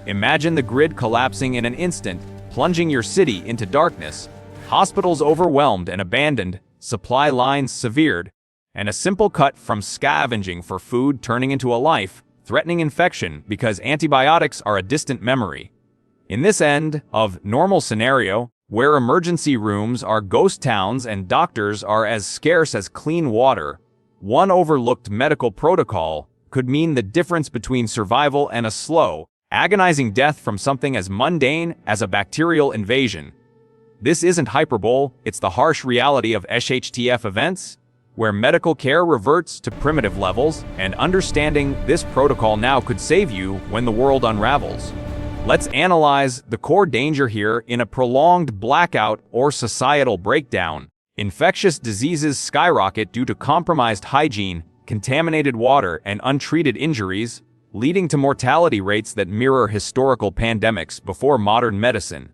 Imagine the grid collapsing in an instant, plunging your city into darkness, hospitals overwhelmed and abandoned, supply lines severed, and a simple cut from scavenging for food turning into a life-threatening infection because antibiotics are a distant memory. In this end of normal scenario, where emergency rooms are ghost towns and doctors are as scarce as clean water, one overlooked medical protocol could mean the difference between survival and a slow, agonizing death from something as mundane as a bacterial invasion. This isn't hyperbole, it's the harsh reality of SHTF events, where medical care reverts to primitive levels, and understanding this protocol now could save you when the world unravels. Let's analyze the core danger here in a prolonged blackout or societal breakdown. Infectious diseases skyrocket due to compromised hygiene, contaminated water, and untreated injuries, leading to mortality rates that mirror historical pandemics before modern medicine.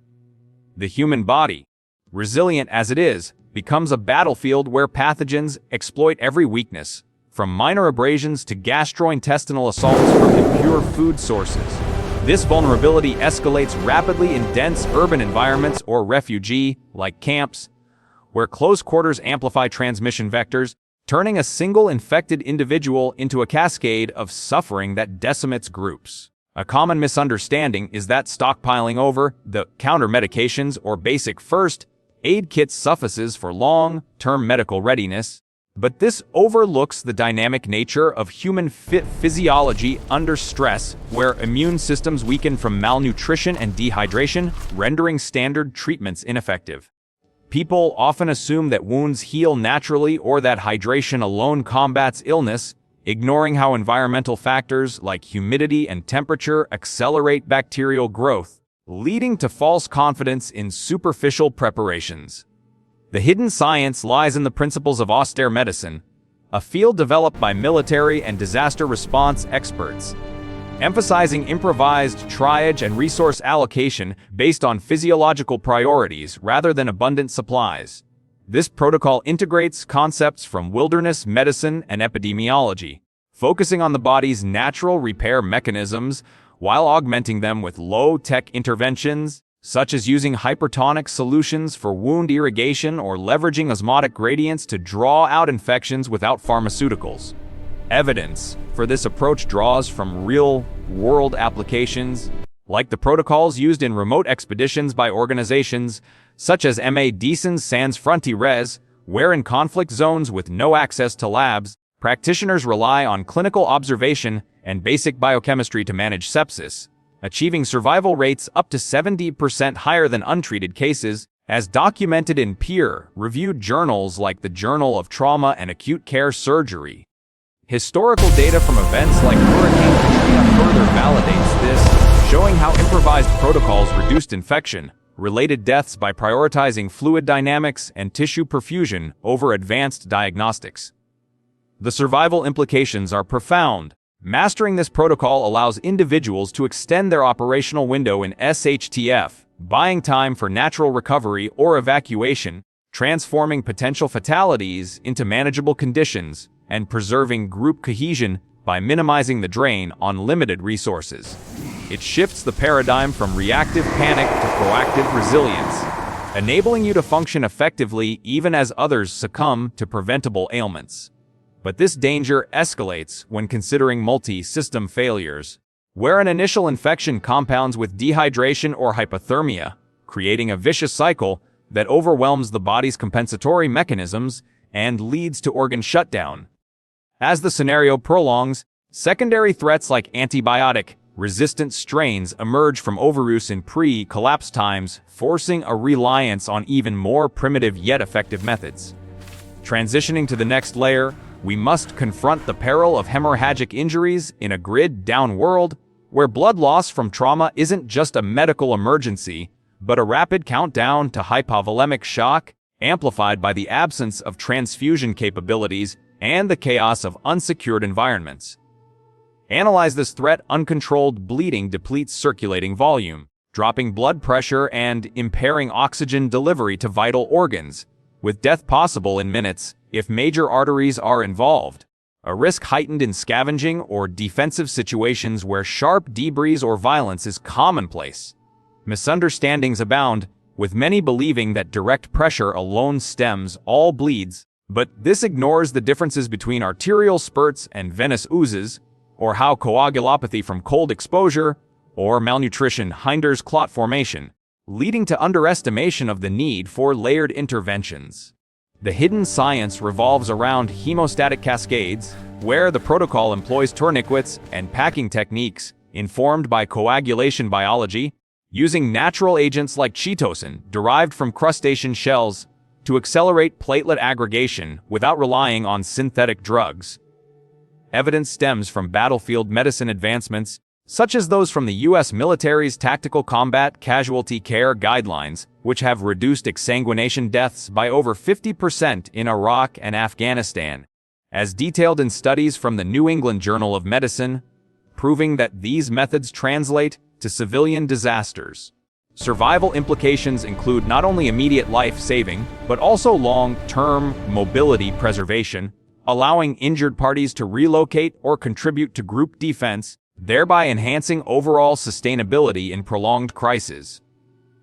The human body, resilient as it is, becomes a battlefield where pathogens exploit every weakness, from minor abrasions to gastrointestinal assaults from impure food sources. This vulnerability escalates rapidly in dense urban environments or refugee-like camps, where close quarters amplify transmission vectors, turning a single infected individual into a cascade of suffering that decimates groups. A common misunderstanding is that stockpiling over the counter medications or basic first aid kits suffices for long-term medical readiness, but this overlooks the dynamic nature of human physiology under stress, where immune systems weaken from malnutrition and dehydration, rendering standard treatments ineffective. People often assume that wounds heal naturally or that hydration alone combats illness, ignoring how environmental factors like humidity and temperature accelerate bacterial growth, leading to false confidence in superficial preparations. The hidden science lies in the principles of austere medicine, a field developed by military and disaster response experts, emphasizing improvised triage and resource allocation based on physiological priorities rather than abundant supplies. This protocol integrates concepts from wilderness medicine and epidemiology, focusing on the body's natural repair mechanisms while augmenting them with low-tech interventions, such as using hypertonic solutions for wound irrigation or leveraging osmotic gradients to draw out infections without pharmaceuticals. Evidence for this approach draws from real-world applications, like the protocols used in remote expeditions by organizations such as Médecins Sans Frontières, where in conflict zones with no access to labs, practitioners rely on clinical observation and basic biochemistry to manage sepsis, achieving survival rates up to 70% higher than untreated cases, as documented in peer-reviewed journals like the Journal of Trauma and Acute Care Surgery. Historical data from events like Hurricane Katrina further validates this, showing how improvised protocols reduced infection-related deaths by prioritizing fluid dynamics and tissue perfusion over advanced diagnostics. The survival implications are profound. Mastering this protocol allows individuals to extend their operational window in SHTF, buying time for natural recovery or evacuation, transforming potential fatalities into manageable conditions, and preserving group cohesion by minimizing the drain on limited resources. It shifts the paradigm from reactive panic to proactive resilience, enabling you to function effectively even as others succumb to preventable ailments. But this danger escalates when considering multi-system failures, where an initial infection compounds with dehydration or hypothermia, creating a vicious cycle that overwhelms the body's compensatory mechanisms and leads to organ shutdown. As the scenario prolongs, secondary threats like antibiotic-resistant strains emerge from overuse in pre-collapse times, forcing a reliance on even more primitive yet effective methods. Transitioning to the next layer, we must confront the peril of hemorrhagic injuries in a grid-down world, where blood loss from trauma isn't just a medical emergency, but a rapid countdown to hypovolemic shock, amplified by the absence of transfusion capabilities and the chaos of unsecured environments. Analyze this threat. Uncontrolled bleeding depletes circulating volume, dropping blood pressure and impairing oxygen delivery to vital organs, with death possible in minutes if major arteries are involved. a risk heightened in scavenging or defensive situations where sharp debris or violence is commonplace. Misunderstandings abound, with many believing that direct pressure alone stems all bleeds, but this ignores the differences between arterial spurts and venous oozes, or how coagulopathy from cold exposure or malnutrition hinders clot formation, leading to underestimation of the need for layered interventions. The hidden science revolves around hemostatic cascades, where the protocol employs tourniquets and packing techniques informed by coagulation biology, using natural agents like chitosan, derived from crustacean shells, to accelerate platelet aggregation without relying on synthetic drugs. Evidence stems from battlefield medicine advancements, such as those from the U.S. military's Tactical Combat Casualty Care Guidelines, which have reduced exsanguination deaths by over 50% in Iraq and Afghanistan, as detailed in studies from the New England Journal of Medicine, proving that these methods translate to civilian disasters. Survival implications include not only immediate life-saving, but also long-term mobility preservation, allowing injured parties to relocate or contribute to group defense, thereby enhancing overall sustainability in prolonged crises.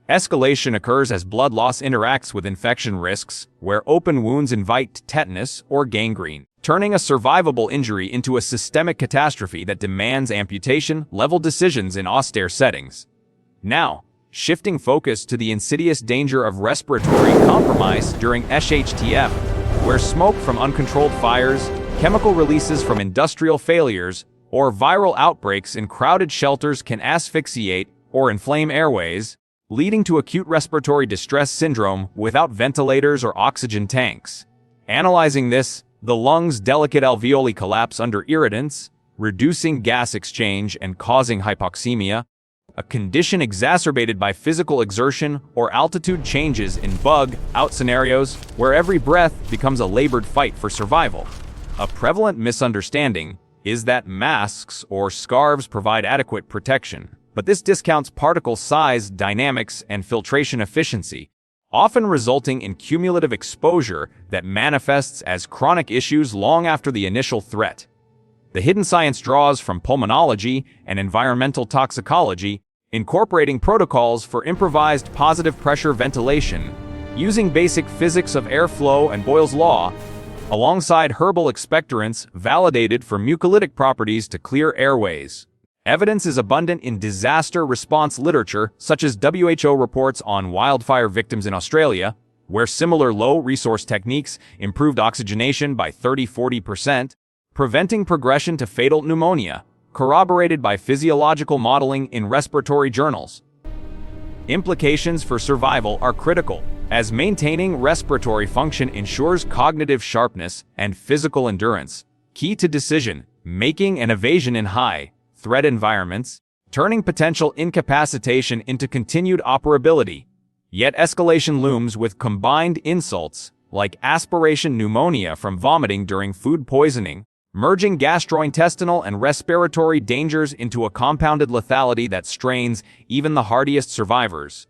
Escalation occurs as blood loss interacts with infection risks, where open wounds invite tetanus or gangrene, turning a survivable injury into a systemic catastrophe that demands amputation-level decisions in austere settings. Now, shifting focus to the insidious danger of respiratory compromise during SHTF, where smoke from uncontrolled fires, chemical releases from industrial failures, or viral outbreaks in crowded shelters can asphyxiate or inflame airways, leading to acute respiratory distress syndrome without ventilators or oxygen tanks. Analyzing this, the lungs' delicate alveoli collapse under irritants, reducing gas exchange and causing hypoxemia, a condition exacerbated by physical exertion or altitude changes in bug-out scenarios where every breath becomes a labored fight for survival. A prevalent misunderstanding is that masks or scarves provide adequate protection, but this discounts particle size, dynamics, and filtration efficiency, often resulting in cumulative exposure that manifests as chronic issues long after the initial threat. The hidden science draws from pulmonology and environmental toxicology, incorporating protocols for improvised positive pressure ventilation, using basic physics of airflow and Boyle's law, alongside herbal expectorants validated for mucolytic properties to clear airways. Evidence is abundant in disaster response literature, such as WHO reports on wildfire victims in Australia, where similar low-resource techniques improved oxygenation by 30–40%, preventing progression to fatal pneumonia, corroborated by physiological modeling in respiratory journals. Implications for survival are critical, as maintaining respiratory function ensures cognitive sharpness and physical endurance, key to decision-making and evasion in high-threat environments, turning potential incapacitation into continued operability. Yet escalation looms with combined insults, like aspiration pneumonia from vomiting during food poisoning, merging gastrointestinal and respiratory dangers into a compounded lethality that strains even the hardiest survivors.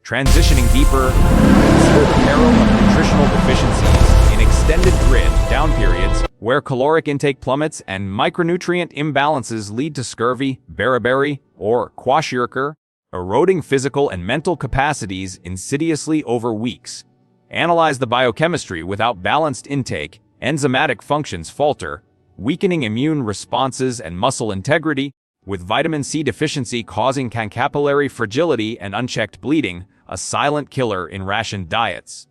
Transitioning deeper, consider the peril of nutritional deficiencies in extended grid down periods, where caloric intake plummets and micronutrient imbalances lead to scurvy, beriberi, or kwashiorkor, eroding physical and mental capacities insidiously over weeks. Analyze the biochemistry. Without balanced intake, enzymatic functions falter, weakening immune responses and muscle integrity, with vitamin C deficiency causing capillary fragility and unchecked bleeding, a silent killer in rationed diets.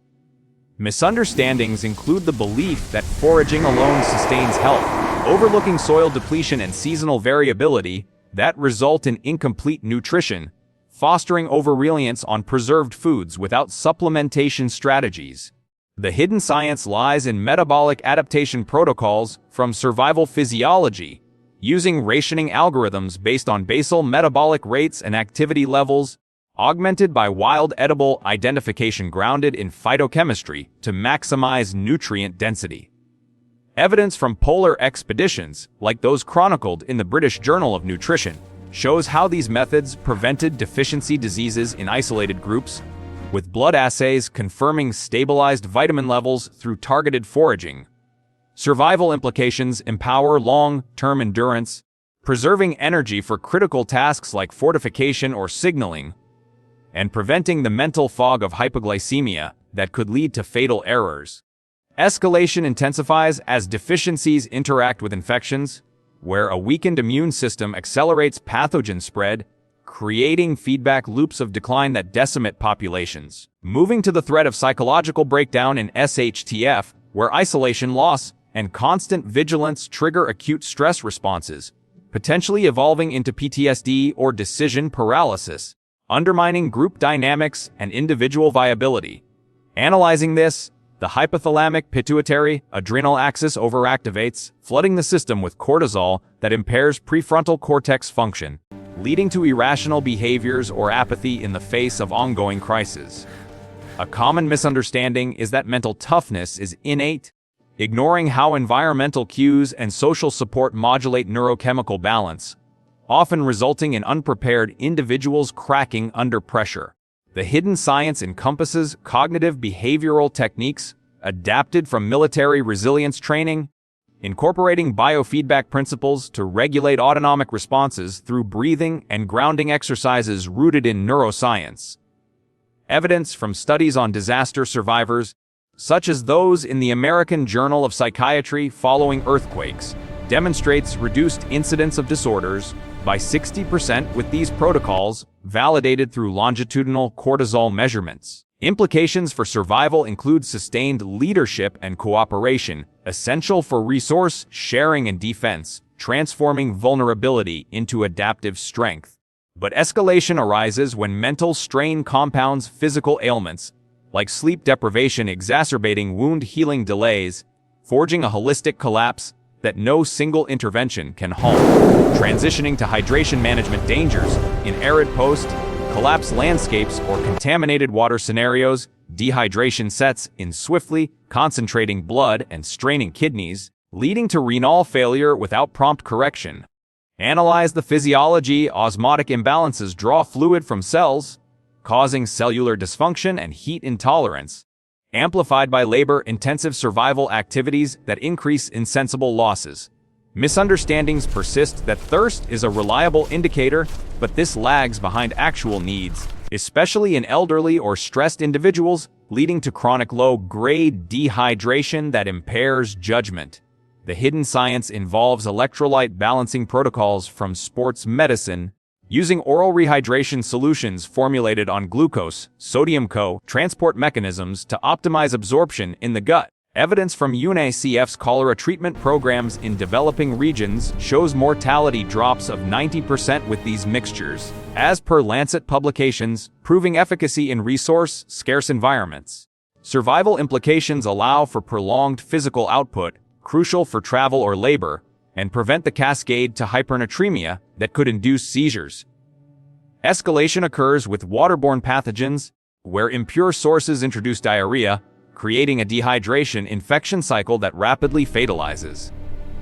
Misunderstandings include the belief that foraging alone sustains health, overlooking soil depletion and seasonal variability that result in incomplete nutrition, fostering over-reliance on preserved foods without supplementation strategies. The hidden science lies in metabolic adaptation protocols from survival physiology, using rationing algorithms based on basal metabolic rates and activity levels, augmented by wild edible identification grounded in phytochemistry to maximize nutrient density. Evidence from polar expeditions, like those chronicled in the British Journal of Nutrition, shows how these methods prevented deficiency diseases in isolated groups, with blood assays confirming stabilized vitamin levels through targeted foraging. Survival implications empower long-term endurance, preserving energy for critical tasks like fortification or signaling, and preventing the mental fog of hypoglycemia that could lead to fatal errors. Escalation intensifies as deficiencies interact with infections, where a weakened immune system accelerates pathogen spread, creating feedback loops of decline that decimate populations. Moving to the threat of psychological breakdown in SHTF, where isolation loss and constant vigilance trigger acute stress responses, potentially evolving into PTSD or decision paralysis, undermining group dynamics and individual viability. Analyzing this, the hypothalamic pituitary adrenal axis overactivates, flooding the system with cortisol that impairs prefrontal cortex function, leading to irrational behaviors or apathy in the face of ongoing crises. A common misunderstanding is that mental toughness is innate, ignoring how environmental cues and social support modulate neurochemical balance, often resulting in unprepared individuals cracking under pressure. The hidden science encompasses cognitive behavioral techniques adapted from military resilience training, incorporating biofeedback principles to regulate autonomic responses through breathing and grounding exercises rooted in neuroscience. Evidence from studies on disaster survivors, such as those in the American Journal of Psychiatry following earthquakes, demonstrates reduced incidence of disorders by 60% with these protocols validated through longitudinal cortisol measurements. Implications for survival include sustained leadership and cooperation, essential for resource sharing and defense, transforming vulnerability into adaptive strength. But escalation arises when mental strain compounds physical ailments, like sleep deprivation exacerbating wound healing delays, forging a holistic collapse that no single intervention can halt. Transitioning to hydration management dangers in arid post-collapse landscapes or contaminated water scenarios, dehydration sets in swiftly concentrating blood and straining kidneys, leading to renal failure without prompt correction. Analyze the physiology. Osmotic imbalances draw fluid from cells, causing cellular dysfunction and heat intolerance, amplified by labor-intensive survival activities that increase insensible losses. Misunderstandings persist that thirst is a reliable indicator, but this lags behind actual needs, especially in elderly or stressed individuals, leading to chronic low-grade dehydration that impairs judgment. The hidden science involves electrolyte balancing protocols from sports medicine, using oral rehydration solutions formulated on glucose, sodium co-transport mechanisms to optimize absorption in the gut. Evidence from UNICEF's cholera treatment programs in developing regions shows mortality drops of 90% with these mixtures, as per Lancet publications, proving efficacy in resource-scarce environments. Survival implications allow for prolonged physical output, crucial for travel or labor, and prevent the cascade to hypernatremia that could induce seizures. Escalation occurs with waterborne pathogens, where impure sources introduce diarrhea, creating a dehydration infection cycle that rapidly fatalizes.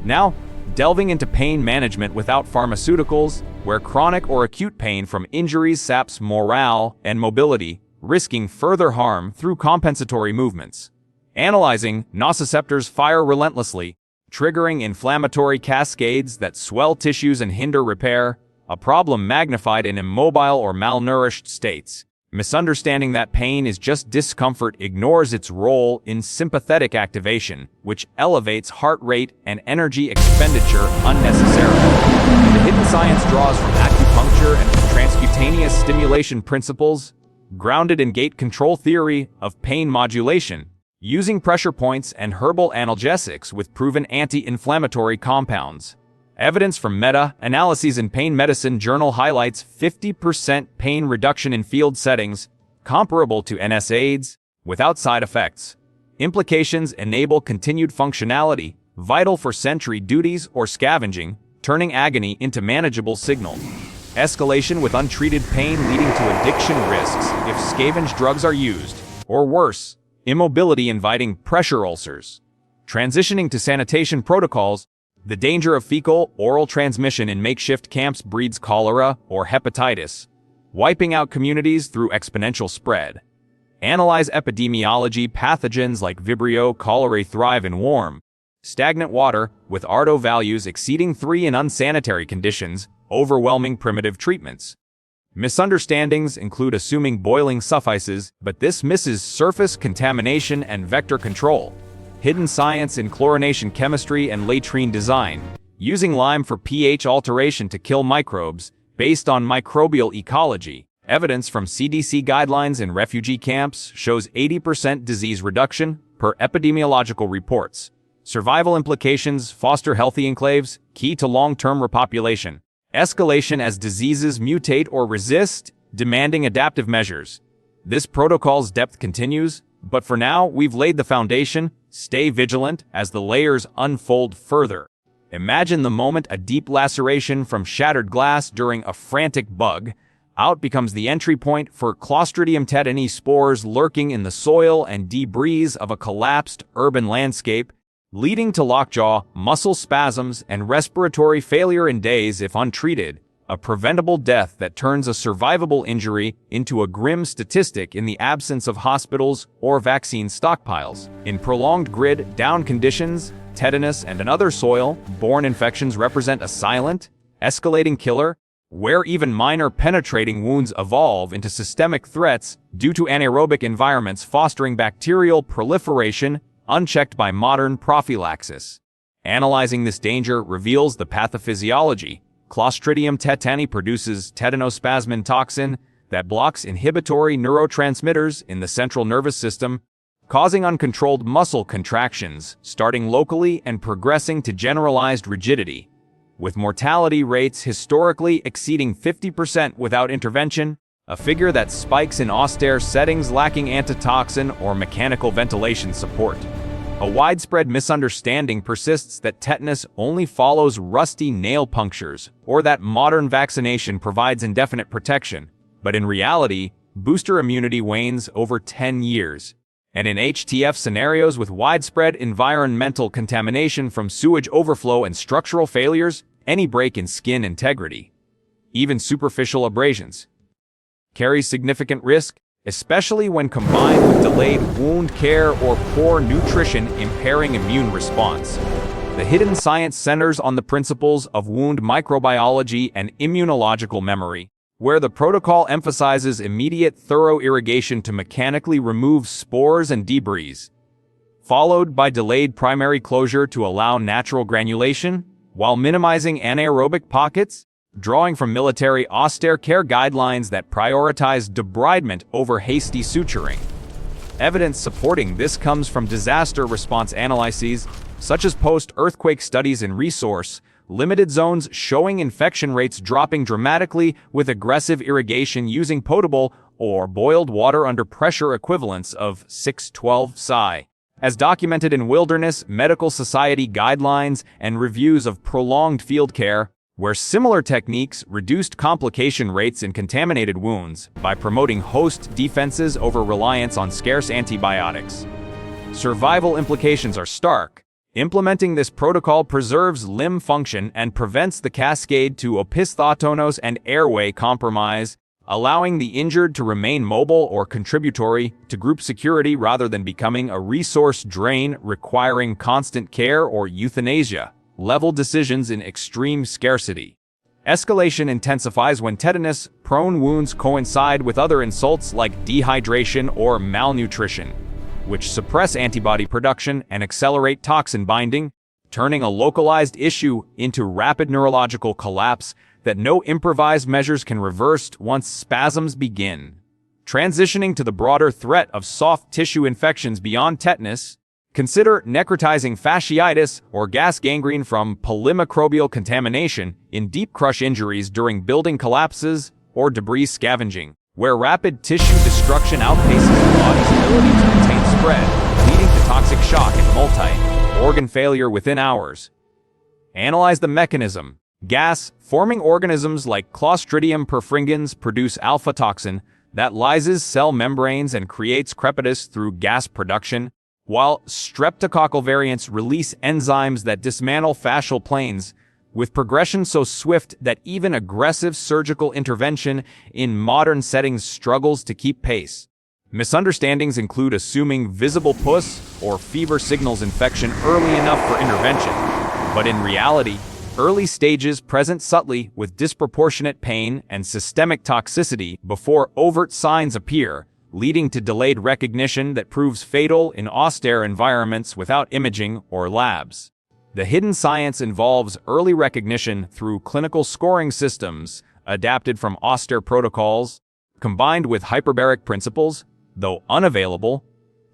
Now, delving into pain management without pharmaceuticals, where chronic or acute pain from injuries saps morale and mobility, risking further harm through compensatory movements. Analyzing, nociceptors fire relentlessly, triggering inflammatory cascades that swell tissues and hinder repair, a problem magnified in immobile or malnourished states. Misunderstanding that pain is just discomfort ignores its role in sympathetic activation, which elevates heart rate and energy expenditure unnecessarily. The hidden science draws from acupuncture and transcutaneous stimulation principles, grounded in gate control theory of pain modulation, using pressure points and herbal analgesics with proven anti-inflammatory compounds. Evidence from meta-analyses in Pain Medicine Journal highlights 50% pain reduction in field settings, comparable to NSAIDs, without side effects. Implications enable continued functionality, vital for sentry duties or scavenging, turning agony into manageable signal. Escalation with untreated pain leading to addiction risks if scavenge drugs are used, or worse, immobility inviting pressure ulcers. Transitioning to sanitation protocols, the danger of fecal-oral transmission in makeshift camps breeds cholera or hepatitis, wiping out communities through exponential spread. Analyze epidemiology. Pathogens like Vibrio cholerae thrive in warm, stagnant water, with RDO values exceeding 3 in unsanitary conditions, overwhelming primitive treatments. Misunderstandings include assuming boiling suffices, but this misses surface contamination and vector control. Hidden science in chlorination chemistry and latrine design, using lime for pH alteration to kill microbes, based on microbial ecology. Evidence from CDC guidelines in refugee camps shows 80% disease reduction per epidemiological reports. Survival implications foster healthy enclaves, key to long-term repopulation. Escalation as diseases mutate or resist, demanding adaptive measures. This protocol's depth continues, but for now, we've laid the foundation. Stay vigilant as the layers unfold further. Imagine the moment a deep laceration from shattered glass during a frantic bug out becomes the entry point for Clostridium tetani spores lurking in the soil and debris of a collapsed urban landscape, leading to lockjaw, muscle spasms, and respiratory failure in days if untreated, a preventable death that turns a survivable injury into a grim statistic in the absence of hospitals or vaccine stockpiles. In prolonged grid-down conditions, tetanus and other soil-borne infections represent a silent, escalating killer, where even minor penetrating wounds evolve into systemic threats due to anaerobic environments fostering bacterial proliferation unchecked by modern prophylaxis. Analyzing this danger reveals the pathophysiology. Clostridium tetani produces tetanospasmin toxin that blocks inhibitory neurotransmitters in the central nervous system, causing uncontrolled muscle contractions, starting locally and progressing to generalized rigidity. With mortality rates historically exceeding 50% without intervention, a figure that spikes in austere settings lacking antitoxin or mechanical ventilation support. A widespread misunderstanding persists that tetanus only follows rusty nail punctures, or that modern vaccination provides indefinite protection. But in reality, booster immunity wanes over 10 years. And in SHTF scenarios with widespread environmental contamination from sewage overflow and structural failures, any break in skin integrity, even superficial abrasions, carries significant risk, especially when combined with delayed wound care or poor nutrition impairing immune response. The hidden science centers on the principles of wound microbiology and immunological memory, where the protocol emphasizes immediate thorough irrigation to mechanically remove spores and debris, followed by delayed primary closure to allow natural granulation, while minimizing anaerobic pockets, drawing from military austere care guidelines that prioritize debridement over hasty suturing. Evidence supporting this comes from disaster response analyses, such as post-earthquake studies in resource-limited zones showing infection rates dropping dramatically with aggressive irrigation using potable or boiled water under pressure equivalents of 612 psi. As documented in Wilderness Medical Society guidelines and reviews of prolonged field care, where similar techniques reduced complication rates in contaminated wounds by promoting host defenses over reliance on scarce antibiotics. Survival implications are stark. Implementing this protocol preserves limb function and prevents the cascade to opisthotonos and airway compromise, allowing the injured to remain mobile or contributory to group security rather than becoming a resource drain requiring constant care or euthanasia. Level decisions in extreme scarcity. Escalation intensifies when tetanus-prone wounds coincide with other insults like dehydration or malnutrition, which suppress antibody production and accelerate toxin binding, turning a localized issue into rapid neurological collapse that no improvised measures can reverse once spasms begin. Transitioning to the broader threat of soft tissue infections beyond tetanus, consider necrotizing fasciitis or gas gangrene from polymicrobial contamination in deep crush injuries during building collapses or debris scavenging, where rapid tissue destruction outpaces the body's ability to contain spread, leading to toxic shock and multi-organ failure within hours. Analyze the mechanism. Gas-forming organisms like Clostridium perfringens produce alpha toxin that lyses cell membranes and creates crepitus through gas production, while streptococcal variants release enzymes that dismantle fascial planes, with progression so swift that even aggressive surgical intervention in modern settings struggles to keep pace. Misunderstandings include assuming visible pus or fever signals infection early enough for intervention, but in reality, early stages present subtly with disproportionate pain and systemic toxicity before overt signs appear, leading to delayed recognition that proves fatal in austere environments without imaging or labs. The hidden science involves early recognition through clinical scoring systems adapted from austere protocols, combined with hyperbaric principles, though unavailable,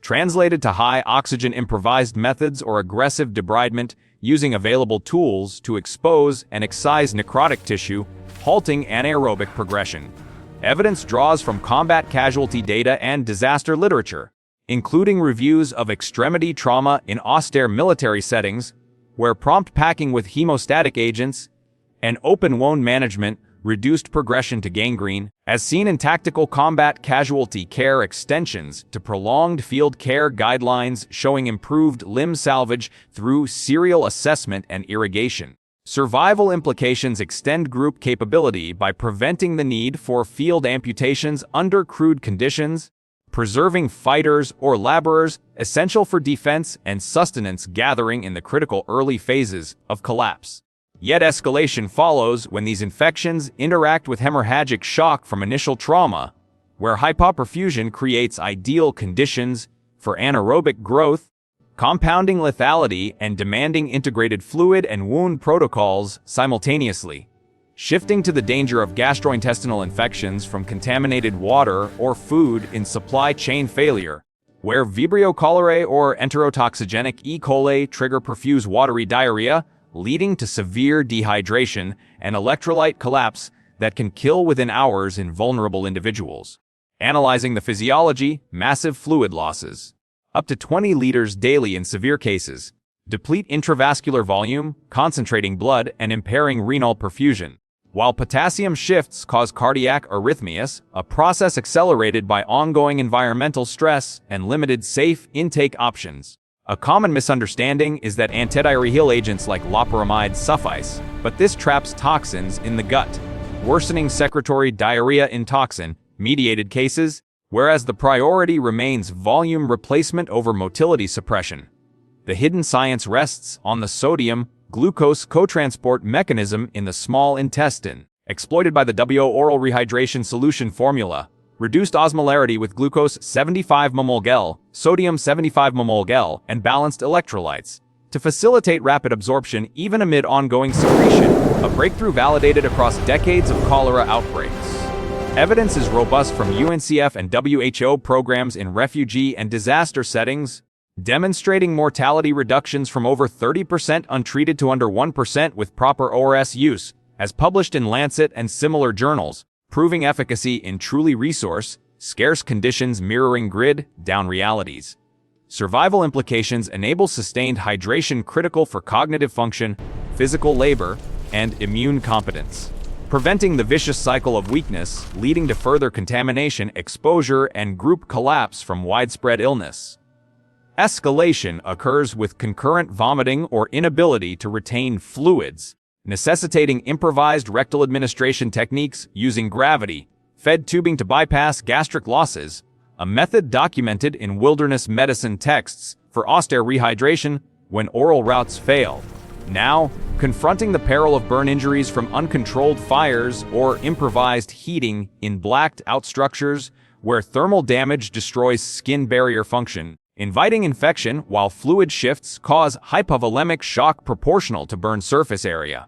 translated to high-oxygen improvised methods or aggressive debridement using available tools to expose and excise necrotic tissue, halting anaerobic progression. Evidence draws from combat casualty data and disaster literature, including reviews of extremity trauma in austere military settings, where prompt packing with hemostatic agents and open wound management reduced progression to gangrene, as seen in tactical combat casualty care extensions to prolonged field care guidelines showing improved limb salvage through serial assessment and irrigation. Survival implications extend group capability by preventing the need for field amputations under crude conditions, preserving fighters or laborers essential for defense and sustenance gathering in the critical early phases of collapse. Yet escalation follows when these infections interact with hemorrhagic shock from initial trauma, where hypoperfusion creates ideal conditions for anaerobic growth, compounding lethality and demanding integrated fluid and wound protocols simultaneously. Shifting to the danger of gastrointestinal infections from contaminated water or food in supply chain failure, where Vibrio cholerae or enterotoxigenic E. coli trigger perfuse watery diarrhea, leading to severe dehydration and electrolyte collapse that can kill within hours in vulnerable individuals. Analyzing the physiology, massive fluid losses, up to 20 liters daily in severe cases, deplete intravascular volume, concentrating blood and impairing renal perfusion. While potassium shifts cause cardiac arrhythmias, a process accelerated by ongoing environmental stress and limited safe intake options. A common misunderstanding is that antidiarrheal agents like loperamide suffice, but this traps toxins in the gut, worsening secretory diarrhea in toxin-mediated cases, whereas the priority remains volume replacement over motility suppression. The hidden science rests on the sodium-glucose cotransport mechanism in the small intestine, exploited by the WO oral rehydration solution formula. Reduced osmolarity with glucose 75 mmol/Gel, sodium 75 mmol/Gel, and balanced electrolytes to facilitate rapid absorption even amid ongoing secretion, a breakthrough validated across decades of cholera outbreaks. Evidence is robust from UNCF and WHO programs in refugee and disaster settings, demonstrating mortality reductions from over 30% untreated to under 1% with proper ORS use, as published in Lancet and similar journals, proving efficacy in truly resource-scarce conditions mirroring grid-down realities. Survival implications enable sustained hydration critical for cognitive function, physical labor, and immune competence, preventing the vicious cycle of weakness leading to further contamination, exposure, and group collapse from widespread illness. Escalation occurs with concurrent vomiting or inability to retain fluids, necessitating improvised rectal administration techniques using gravity-fed tubing to bypass gastric losses, a method documented in wilderness medicine texts for austere rehydration when oral routes fail. Now, confronting the peril of burn injuries from uncontrolled fires or improvised heating in blacked-out structures where thermal damage destroys skin barrier function, inviting infection while fluid shifts cause hypovolemic shock proportional to burn surface area.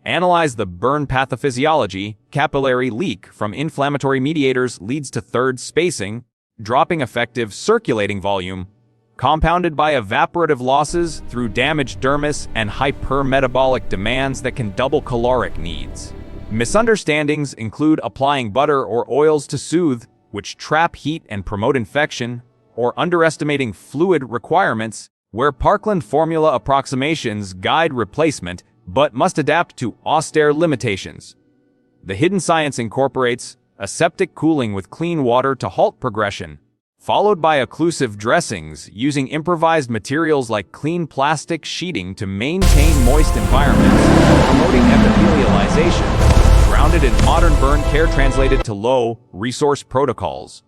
Analyze the burn pathophysiology. Capillary leak from inflammatory mediators leads to third spacing, dropping effective circulating volume, compounded by evaporative losses through damaged dermis and hypermetabolic demands that can double caloric needs. Misunderstandings include applying butter or oils to soothe, which trap heat and promote infection, or underestimating fluid requirements, where Parkland formula approximations guide replacement but must adapt to austere limitations. The hidden science incorporates aseptic cooling with clean water to halt progression, followed by occlusive dressings using improvised materials like clean plastic sheeting to maintain moist environments, promoting epithelialization, grounded in modern burn care translated to low-resource protocols.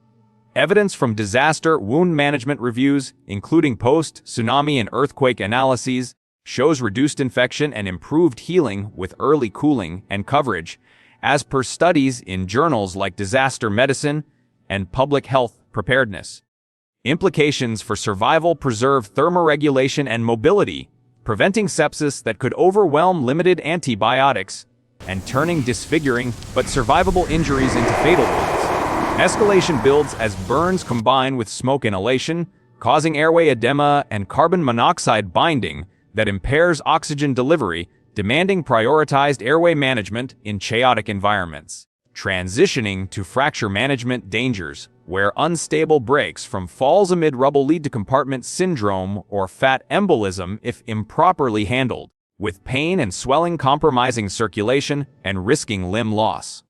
Evidence from disaster wound management reviews, including post-tsunami and earthquake analyses, shows reduced infection and improved healing with early cooling and coverage, as per studies in journals like Disaster Medicine and Public Health Preparedness. Implications for survival preserve thermoregulation and mobility, preventing sepsis that could overwhelm limited antibiotics and turning disfiguring but survivable injuries into fatal ones. Escalation builds as burns combine with smoke inhalation, causing airway edema and carbon monoxide binding that impairs oxygen delivery, demanding prioritized airway management in chaotic environments. Transitioning to fracture management dangers, where unstable breaks from falls amid rubble lead to compartment syndrome or fat embolism if improperly handled, with pain and swelling compromising circulation and risking limb loss.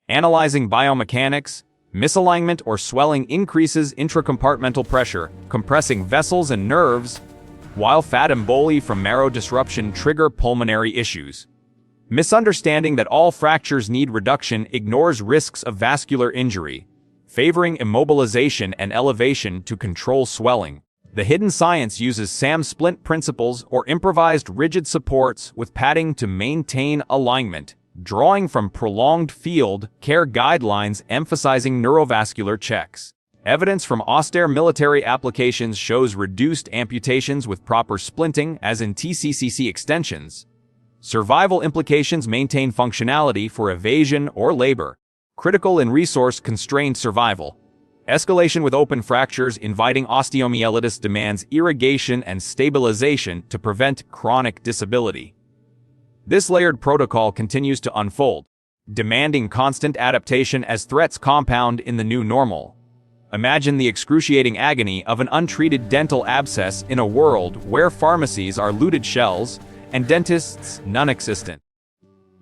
Analyzing biomechanics, misalignment or swelling increases intracompartmental pressure, compressing vessels and nerves, while fat emboli from marrow disruption trigger pulmonary issues. Misunderstanding that all fractures need reduction ignores risks of vascular injury, favoring immobilization and elevation to control swelling. The hidden science uses SAM splint principles or improvised rigid supports with padding to maintain alignment, drawing from prolonged field care guidelines emphasizing neurovascular checks. Evidence from Austere military applications shows reduced amputations with proper splinting, as in TCCC extensions. Survival implications maintain functionality for evasion or labor, critical in resource-constrained survival. Escalation with open fractures inviting osteomyelitis demands irrigation and stabilization to prevent chronic disability. This layered protocol continues to unfold, demanding constant adaptation as threats compound in the new normal. Imagine the excruciating agony of an untreated dental abscess in a world where pharmacies are looted shells and dentists non-existent.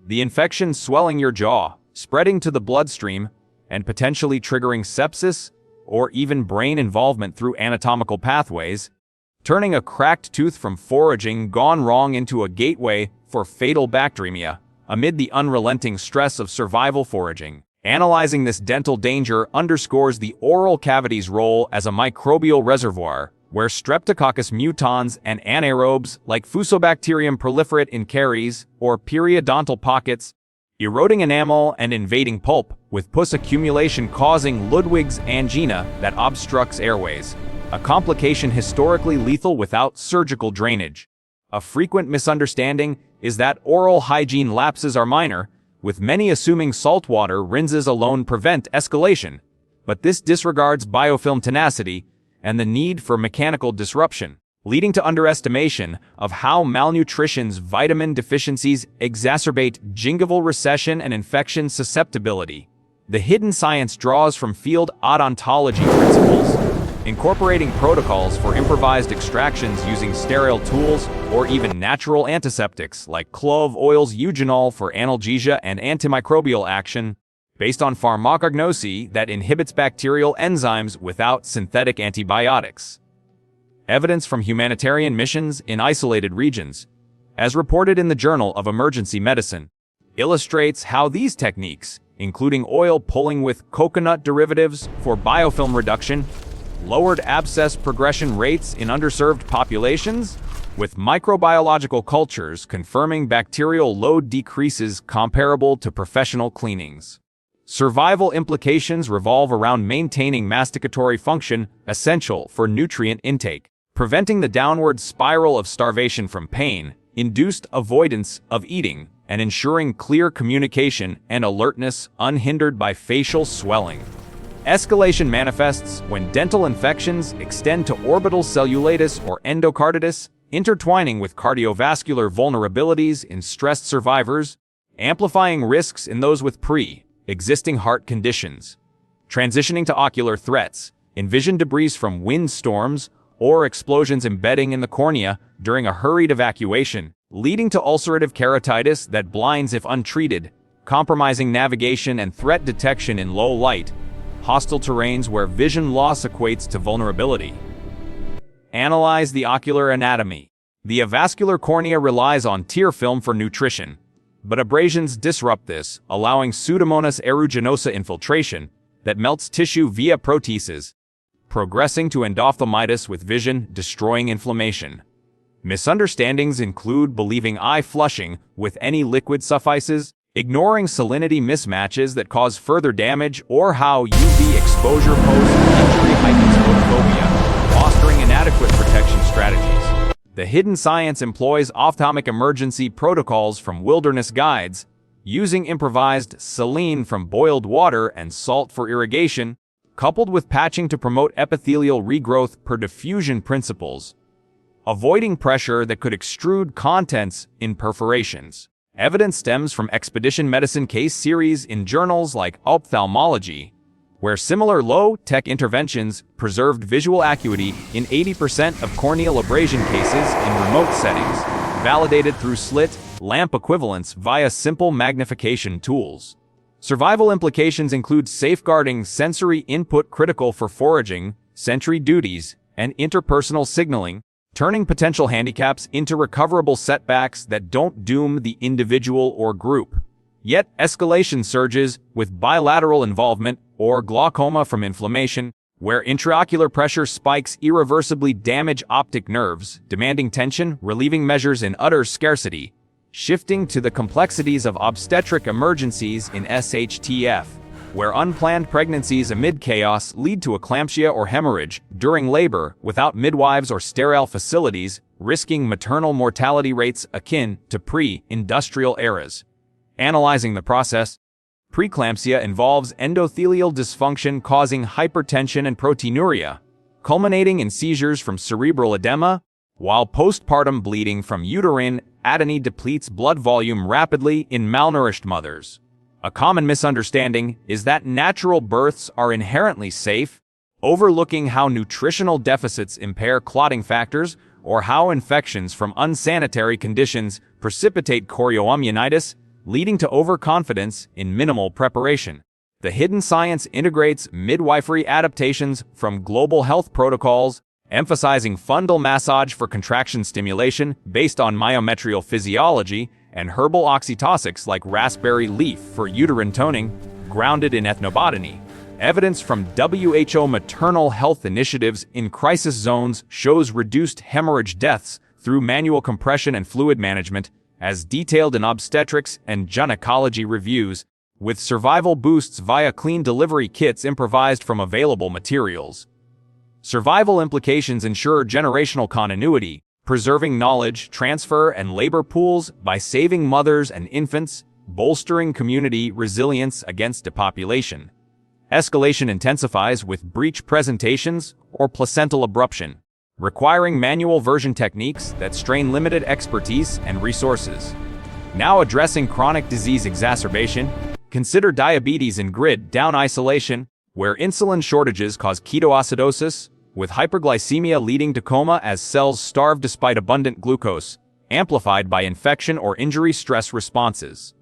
The infection swelling your jaw, spreading to the bloodstream, and potentially triggering sepsis or even brain involvement through anatomical pathways, turning a cracked tooth from foraging gone wrong into a gateway for fatal bacteremia amid the unrelenting stress of survival foraging. Analyzing this dental danger underscores the oral cavity's role as a microbial reservoir, where Streptococcus mutans and anaerobes like Fusobacterium proliferate in caries or periodontal pockets, eroding enamel and invading pulp, with pus accumulation causing Ludwig's angina that obstructs airways, a complication historically lethal without surgical drainage. A frequent misunderstanding is that oral hygiene lapses are minor, with many assuming saltwater rinses alone prevent escalation, but this disregards biofilm tenacity and the need for mechanical disruption, leading to underestimation of how malnutrition's vitamin deficiencies exacerbate gingival recession and infection susceptibility. The hidden science draws from field odontology principles, incorporating protocols for improvised extractions using sterile tools or even natural antiseptics like clove oil's eugenol for analgesia and antimicrobial action, based on pharmacognosy that inhibits bacterial enzymes without synthetic antibiotics. Evidence from humanitarian missions in isolated regions, as reported in the Journal of Emergency Medicine, illustrates how these techniques, including oil pulling with coconut derivatives for biofilm reduction, lowered abscess progression rates in underserved populations, with microbiological cultures confirming bacterial load decreases comparable to professional cleanings. Survival implications revolve around maintaining masticatory function essential for nutrient intake, preventing the downward spiral of starvation from pain, induced avoidance of eating, and ensuring clear communication and alertness unhindered by facial swelling. Escalation manifests when dental infections extend to orbital cellulitis or endocarditis, intertwining with cardiovascular vulnerabilities in stressed survivors, amplifying risks in those with pre-existing heart conditions. Transitioning to ocular threats, envision debris from windstorms or explosions embedding in the cornea during a hurried evacuation, leading to ulcerative keratitis that blinds if untreated, compromising navigation and threat detection in low light, hostile terrains where vision loss equates to vulnerability. Analyze the ocular anatomy. The avascular cornea relies on tear film for nutrition, but abrasions disrupt this, allowing Pseudomonas aeruginosa infiltration, that melts tissue via proteases, progressing to endophthalmitis with vision-destroying inflammation. Misunderstandings include believing eye flushing with any liquid suffices, ignoring salinity mismatches that cause further damage, or how UV exposure post-injury heightens photophobia, fostering inadequate protection strategies. The hidden science employs ophthalmic emergency protocols from wilderness guides, using improvised saline from boiled water and salt for irrigation, coupled with patching to promote epithelial regrowth per diffusion principles, avoiding pressure that could extrude contents in perforations. Evidence stems from expedition medicine case series in journals like Ophthalmology, where similar low-tech interventions preserved visual acuity in 80% of corneal abrasion cases in remote settings, validated through slit lamp equivalents via simple magnification tools. Survival implications include safeguarding sensory input critical for foraging, sentry duties, and interpersonal signaling, turning potential handicaps into recoverable setbacks that don't doom the individual or group. Yet escalation surges with bilateral involvement or glaucoma from inflammation, where intraocular pressure spikes irreversibly damage optic nerves, demanding tension, relieving measures in utter scarcity, shifting to the complexities of obstetric emergencies in SHTF, where unplanned pregnancies amid chaos lead to eclampsia or hemorrhage during labor without midwives or sterile facilities, risking maternal mortality rates akin to pre-industrial eras. Analyzing the process, preeclampsia involves endothelial dysfunction causing hypertension and proteinuria, culminating in seizures from cerebral edema, while postpartum bleeding from uterine atony depletes blood volume rapidly in malnourished mothers. A common misunderstanding is that natural births are inherently safe, overlooking how nutritional deficits impair clotting factors or how infections from unsanitary conditions precipitate chorioamnionitis, leading to overconfidence in minimal preparation. The hidden science integrates midwifery adaptations from global health protocols, emphasizing fundal massage for contraction stimulation based on myometrial physiology, and herbal oxytocics like raspberry leaf for uterine toning, grounded in ethnobotany. Evidence from WHO maternal health initiatives in crisis zones shows reduced hemorrhage deaths through manual compression and fluid management, as detailed in obstetrics and gynecology reviews, with survival boosts via clean delivery kits improvised from available materials. Survival implications ensure generational continuity, preserving knowledge transfer and labor pools by saving mothers and infants, bolstering community resilience against depopulation. Escalation intensifies with breech presentations or placental abruption, requiring manual version techniques that strain limited expertise and resources. Now addressing chronic disease exacerbation, consider diabetes in grid-down isolation, where insulin shortages cause ketoacidosis, with hyperglycemia leading to coma as cells starve despite abundant glucose, amplified by infection or injury stress responses.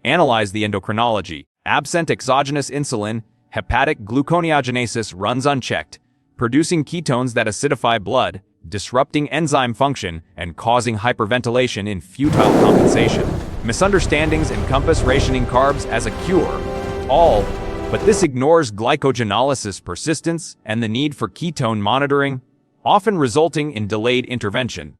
Analyze the endocrinology. Absent exogenous insulin, hepatic gluconeogenesis runs unchecked, producing ketones that acidify blood, disrupting enzyme function, and causing hyperventilation in futile compensation. Misunderstandings encompass rationing carbs as a cure, but this ignores glycogenolysis persistence and the need for ketone monitoring, often resulting in delayed intervention.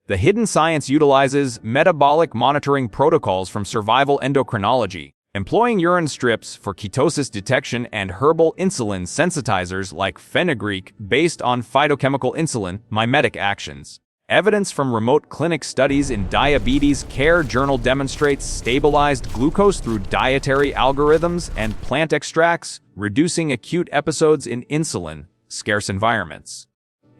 The hidden science utilizes metabolic monitoring protocols from survival endocrinology, employing urine strips for ketosis detection and herbal insulin sensitizers like fenugreek based on phytochemical insulin mimetic actions. Evidence from remote clinic studies in Diabetes Care Journal demonstrates stabilized glucose through dietary algorithms and plant extracts, reducing acute episodes in insulin-scarce environments.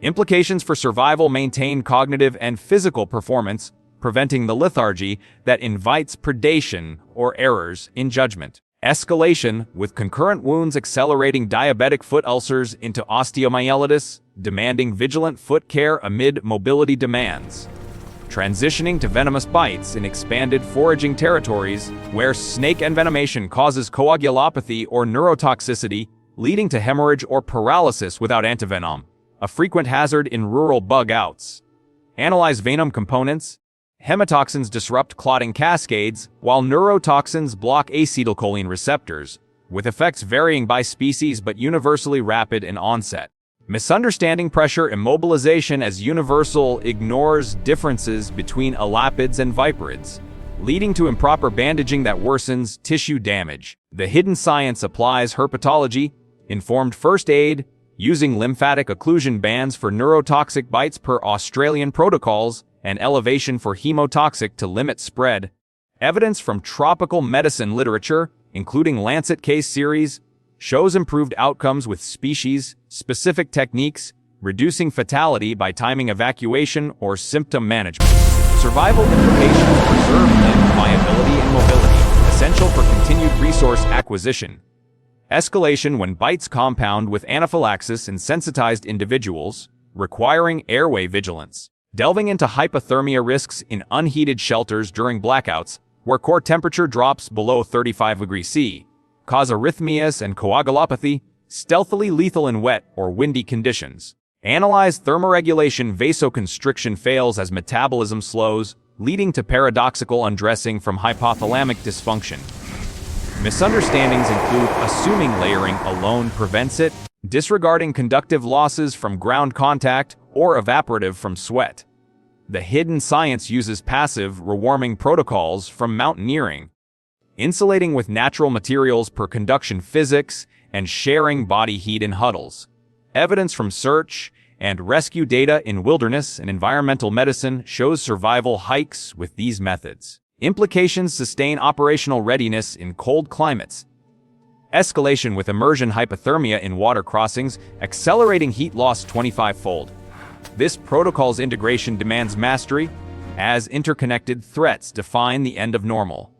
Implications for survival maintain cognitive and physical performance, preventing the lethargy that invites predation or errors in judgment. Escalation, with concurrent wounds accelerating diabetic foot ulcers into osteomyelitis, demanding vigilant foot care amid mobility demands. Transitioning to venomous bites in expanded foraging territories, where snake envenomation causes coagulopathy or neurotoxicity, leading to hemorrhage or paralysis without antivenom, a frequent hazard in rural bug outs. Analyze venom components. Hemotoxins disrupt clotting cascades, while neurotoxins block acetylcholine receptors, with effects varying by species but universally rapid in onset. Misunderstanding pressure immobilization as universal ignores differences between elapids and viperids, leading to improper bandaging that worsens tissue damage. The hidden science applies herpetology, informed first aid, using lymphatic occlusion bands for neurotoxic bites per Australian protocols, and elevation for hemotoxic to limit spread. Evidence from tropical medicine literature, including Lancet case series, shows improved outcomes with species-specific techniques, reducing fatality by timing evacuation or symptom management. Survival implications preserve limb viability and mobility, essential for continued resource acquisition. Escalation when bites compound with anaphylaxis in sensitized individuals, requiring airway vigilance. Delving into hypothermia risks in unheated shelters during blackouts, where core temperature drops below 35 degrees C, cause arrhythmias and coagulopathy, stealthily lethal in wet or windy conditions. Analyze thermoregulation vasoconstriction fails as metabolism slows, leading to paradoxical undressing from hypothalamic dysfunction. Misunderstandings include assuming layering alone prevents it, disregarding conductive losses from ground contact, or evaporative from sweat. The hidden science uses passive, rewarming protocols from mountaineering, insulating with natural materials per conduction physics, and sharing body heat in huddles. Evidence from search and rescue data in wilderness and environmental medicine shows survival hikes with these methods. Implications sustain operational readiness in cold climates. Escalation with immersion hypothermia in water crossings, accelerating heat loss 25-fold. This protocol's integration demands mastery, as interconnected threats define the end of normal.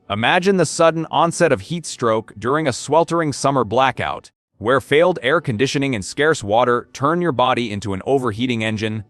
Imagine the sudden onset of heat stroke during a sweltering summer blackout, where failed air conditioning and scarce water turn your body into an overheating engine,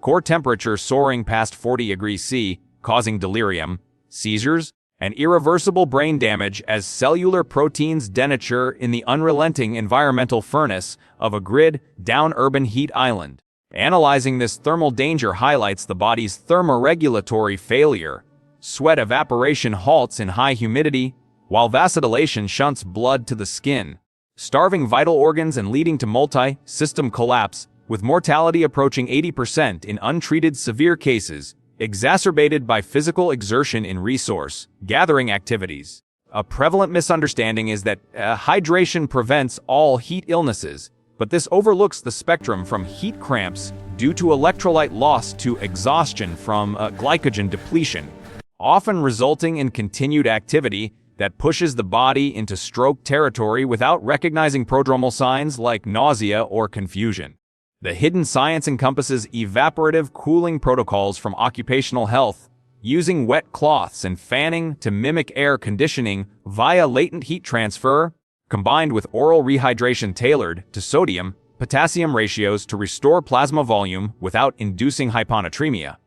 core temperature soaring past 40 degrees C, causing delirium, seizures, and irreversible brain damage as cellular proteins denature in the unrelenting environmental furnace of a grid-down urban heat island. Analyzing this thermal danger highlights the body's thermoregulatory failure. Sweat evaporation halts in high humidity, while vasodilation shunts blood to the skin, starving vital organs and leading to multi-system collapse, with mortality approaching 80% in untreated severe cases, exacerbated by physical exertion in resource-gathering activities. A prevalent misunderstanding is that hydration prevents all heat illnesses, but this overlooks the spectrum from heat cramps due to electrolyte loss to exhaustion from glycogen depletion, often resulting in continued activity that pushes the body into stroke territory without recognizing prodromal signs like nausea or confusion. The hidden science encompasses evaporative cooling protocols from occupational health, using wet cloths and fanning to mimic air conditioning via latent heat transfer, combined with oral rehydration tailored to sodium-potassium ratios to restore plasma volume without inducing hyponatremia.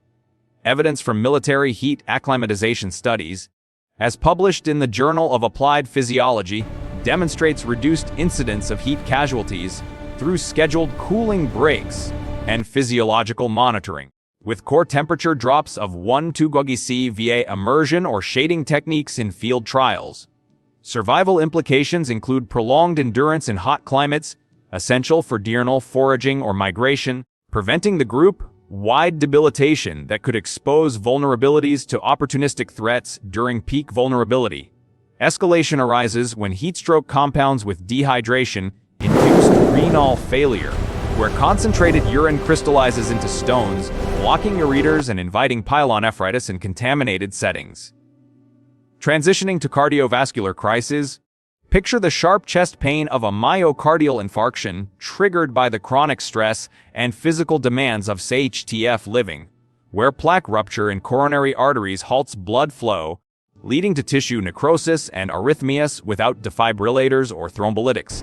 Evidence from military heat acclimatization studies, as published in the Journal of Applied Physiology, demonstrates reduced incidence of heat casualties through scheduled cooling breaks and physiological monitoring, with core temperature drops of 1-2 degrees C via immersion or shading techniques in field trials. Survival implications include prolonged endurance in hot climates, essential for diurnal foraging or migration, preventing the group-wide debilitation that could expose vulnerabilities to opportunistic threats during peak vulnerability. Escalation arises when heat stroke compounds with dehydration induced renal failure, where concentrated urine crystallizes into stones, blocking ureters and inviting pyelonephritis in contaminated settings. Transitioning to cardiovascular crises, picture the sharp chest pain of a myocardial infarction triggered by the chronic stress and physical demands of SHTF living, where plaque rupture in coronary arteries halts blood flow, leading to tissue necrosis and arrhythmias without defibrillators or thrombolytics.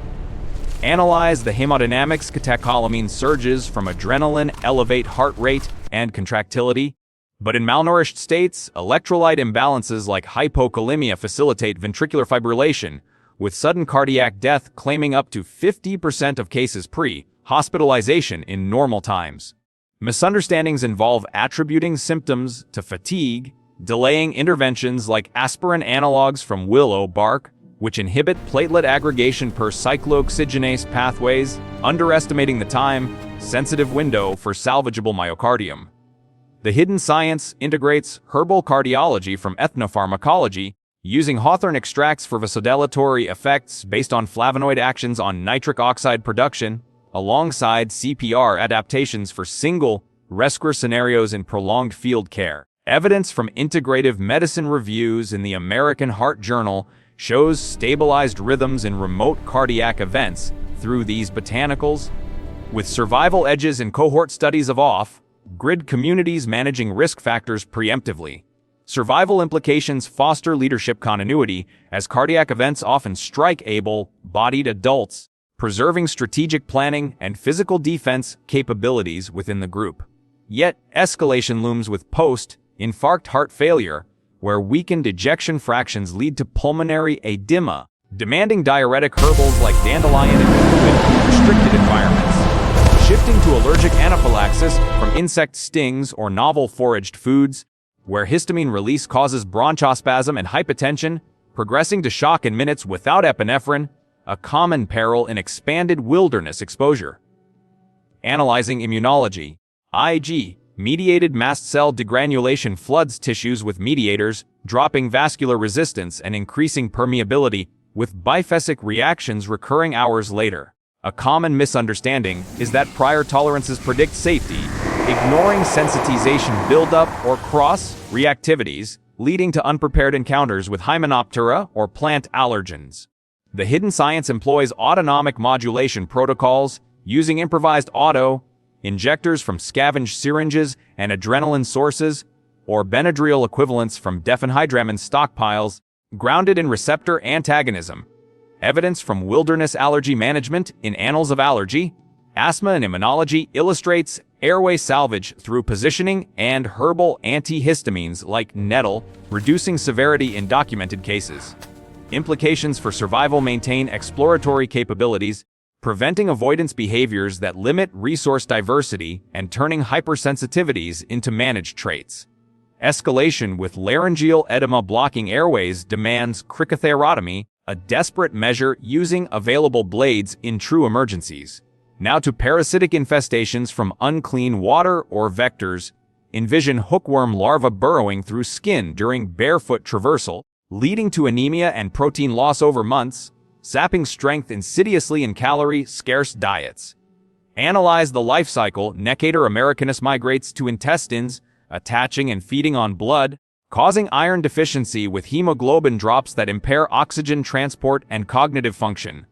Analyze the hemodynamics. Catecholamine surges from adrenaline elevate heart rate and contractility, but in malnourished states, electrolyte imbalances like hypokalemia facilitate ventricular fibrillation, with sudden cardiac death claiming up to 50% of cases pre-hospitalization in normal times. Misunderstandings involve attributing symptoms to fatigue, delaying interventions like aspirin analogs from willow bark, which inhibit platelet aggregation per cyclooxygenase pathways, underestimating the time-sensitive window for salvageable myocardium. The hidden science integrates herbal cardiology from ethnopharmacology, using hawthorn extracts for vasodilatory effects based on flavonoid actions on nitric oxide production, alongside CPR adaptations for single rescue scenarios in prolonged field care. Evidence from integrative medicine reviews in the American Heart Journal shows stabilized rhythms in remote cardiac events through these botanicals, with survival edges in cohort studies of off-grid communities managing risk factors preemptively. Survival implications foster leadership continuity, as cardiac events often strike able-bodied adults, preserving strategic planning and physical defense capabilities within the group. Yet, escalation looms with post-infarct heart failure, where weakened ejection fractions lead to pulmonary edema, demanding diuretic herbals like dandelion and fluid in restricted environments. Shifting to allergic anaphylaxis from insect stings or novel foraged foods, where histamine release causes bronchospasm and hypotension, progressing to shock in minutes without epinephrine, a common peril in expanded wilderness exposure. Analyzing immunology, Ig-mediated mast cell degranulation floods tissues with mediators, dropping vascular resistance and increasing permeability, with biphasic reactions recurring hours later. A common misunderstanding is that prior tolerances predict safety, ignoring sensitization buildup or cross-reactivities, leading to unprepared encounters with Hymenoptera or plant allergens. The hidden science employs autonomic modulation protocols, using improvised auto-injectors from scavenged syringes and adrenaline sources, or Benadryl equivalents from diphenhydramine stockpiles, grounded in receptor antagonism. Evidence from wilderness allergy management in Annals of Allergy, Asthma and Immunology illustrates airway salvage through positioning and herbal antihistamines like nettle, reducing severity in documented cases. Implications for survival maintain exploratory capabilities, preventing avoidance behaviors that limit resource diversity and turning hypersensitivities into managed traits. Escalation with laryngeal edema blocking airways demands cricothyrotomy, a desperate measure using available blades in true emergencies. Now to parasitic infestations from unclean water or vectors. Envision hookworm larvae burrowing through skin during barefoot traversal, leading to anemia and protein loss over months, sapping strength insidiously in calorie-scarce diets. Analyze the life cycle. Necator americanus migrates to intestines, attaching and feeding on blood, causing iron deficiency with hemoglobin drops that impair oxygen transport and cognitive function.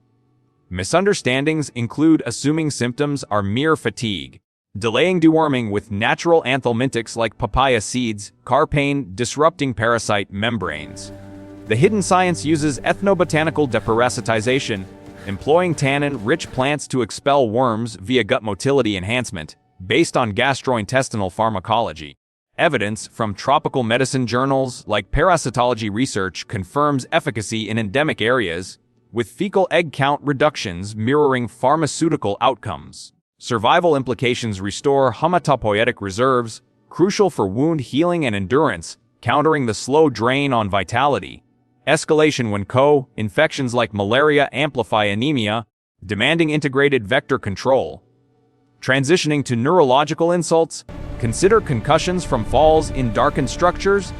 Misunderstandings include assuming symptoms are mere fatigue, delaying deworming with natural anthelmintics like papaya seeds, carpane disrupting parasite membranes. The hidden science uses ethnobotanical deparasitization, employing tannin-rich plants to expel worms via gut motility enhancement, based on gastrointestinal pharmacology. Evidence from tropical medicine journals like Parasitology Research confirms efficacy in endemic areas, with fecal egg count reductions mirroring pharmaceutical outcomes. Survival implications restore hematopoietic reserves, crucial for wound healing and endurance, countering the slow drain on vitality. Escalation when co-infections like malaria amplify anemia, demanding integrated vector control. Transitioning to neurological insults, consider concussions from falls in darkened structures,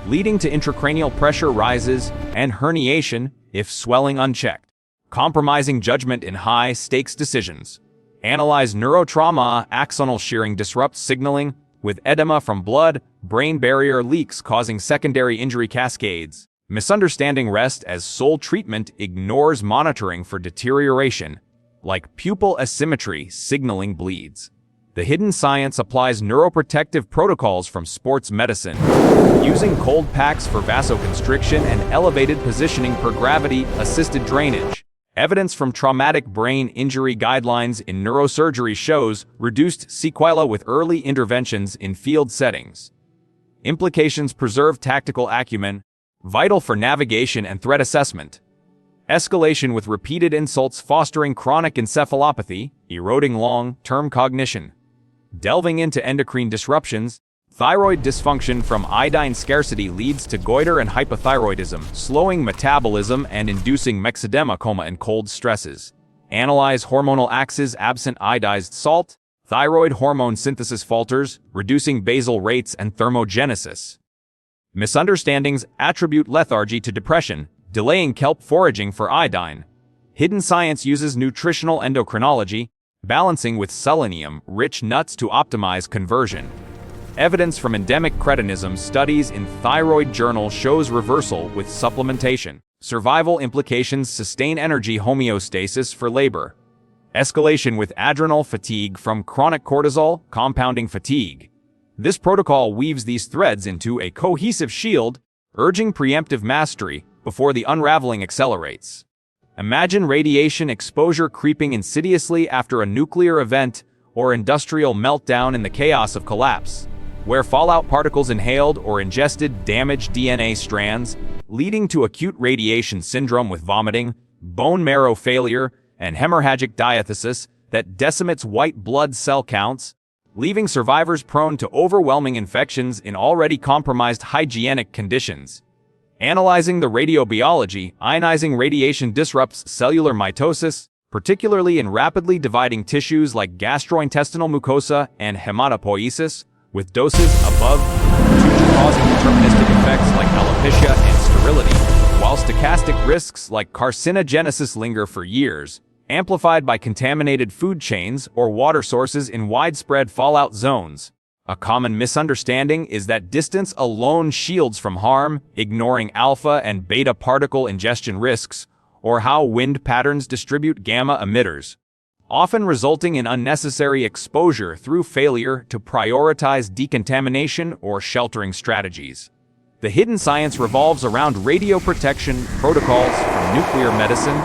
leading to intracranial pressure rises and herniation if swelling unchecked. Compromising judgment in high-stakes decisions. Analyze neurotrauma. Axonal shearing disrupts signaling, with edema from blood-brain barrier leaks causing secondary injury cascades. Misunderstanding rest as sole treatment ignores monitoring for deterioration, like pupil asymmetry signaling bleeds. The hidden science applies neuroprotective protocols from sports medicine, using cold packs for vasoconstriction and elevated positioning per gravity-assisted drainage. Evidence from traumatic brain injury guidelines in neurosurgery shows reduced sequelae with early interventions in field settings. Implications preserve tactical acumen, vital for navigation and threat assessment. Escalation with repeated insults fostering chronic encephalopathy, eroding long-term cognition. Delving into endocrine disruptions, Thyroid dysfunction from iodine scarcity leads to goiter and hypothyroidism, slowing metabolism and inducing myxedema, coma, and cold stresses. Analyze hormonal axes absent iodized salt. Thyroid hormone synthesis falters, reducing basal rates and thermogenesis. Misunderstandings attribute lethargy to depression, delaying kelp foraging for iodine. Hidden science uses nutritional endocrinology, balancing with selenium-rich nuts to optimize conversion. Evidence from endemic cretinism studies in thyroid journal shows reversal with supplementation. Survival implications sustain energy homeostasis for labor. Escalation with adrenal fatigue from chronic cortisol, compounding fatigue. This protocol weaves these threads into a cohesive shield, urging preemptive mastery before the unraveling accelerates. Imagine radiation exposure creeping insidiously after a nuclear event or industrial meltdown in the chaos of collapse, where fallout particles inhaled or ingested damage DNA strands, leading to acute radiation syndrome with vomiting, bone marrow failure, and hemorrhagic diathesis that decimates white blood cell counts, leaving survivors prone to overwhelming infections in already compromised hygienic conditions. Analyzing the radiobiology, ionizing radiation disrupts cellular mitosis, particularly in rapidly dividing tissues like gastrointestinal mucosa and hematopoiesis, with doses above causing deterministic effects like alopecia and sterility, while stochastic risks like carcinogenesis linger for years, amplified by contaminated food chains or water sources in widespread fallout zones. A common misunderstanding is that distance alone shields from harm, ignoring alpha and beta particle ingestion risks, or how wind patterns distribute gamma emitters, often resulting in unnecessary exposure through failure to prioritize decontamination or sheltering strategies. The hidden science revolves around radioprotection protocols from nuclear medicine,